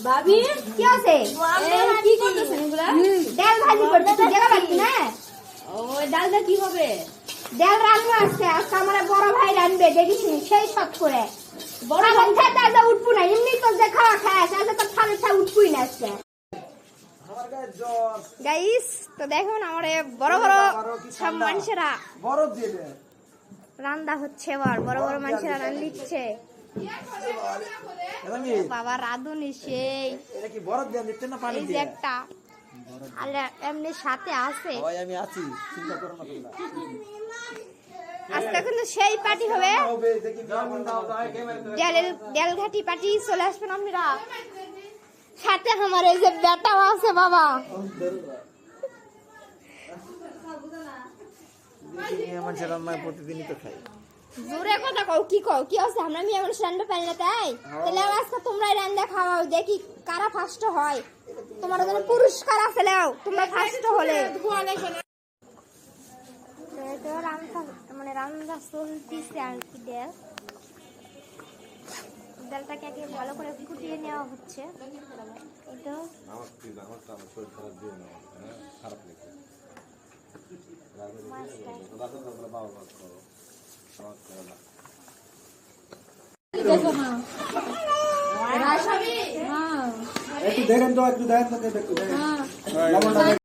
ভাবি কি আছে? কি করতেছেন এগুলা? ডাল ভাজি করতেছি, দেখা পাচ্ছি না? ওই ডালটা কি হবে? ডাল রান্না আছে, আজকে আমার বড় ভাই রান্নবে, দেখিস সেই সব করে। বড় ভাই ডালটা উঠবো না, এমনি তো যে খাওয়া খায় আছে, তো খালি খাওয়া উঠবই না আজকে। গাইস, তো দেখুন আমার বড় বড় সব মানুষেরা বরফ দিয়ে দে। রান্না হচ্ছে, এবার বড় বড় মানুষেরা রান্না দিচ্ছে। এটা কি? বাবা রাঁধুনি সেই এটা কি বরফ দিয়ে দিতে না পানি এই যে দিয়ে? একটা আর এমনি সাথে আছে। ওই আমি আছি, চিন্তা করো না তোমরা। আজকে কিন্তু সেই পার্টি হবে, হবে দেখি ব্রাহ্মণ দাও দাও ক্যামেরা। দেলঘাটি পার্টি, চলে আসবেন আপনারা। সাথে আমার এই যে বেটাও আছে বাবা। মানুষের রান্না প্রতিদিনই তো খাই। জোরে কথা কও, কি কও, কি আছে? আমরা মেয়ে মানুষ রান্না পাই না তাই? তাহলে আজকে তোমরাই রান্না খাওয়াও, দেখি কারা ফার্স্ট হয়। তোমার জন্য পুরস্কার আছে, নাও তোমরা ফার্স্ট হলে। মানে রান্না চলতেছে আর কি। ডালটাকে আগে ভালো করে ফুটিয়ে নেওয়া হচ্ছে। এটা একটু দেখেন তো, একটু দেখেন তো, একটু দেখেন।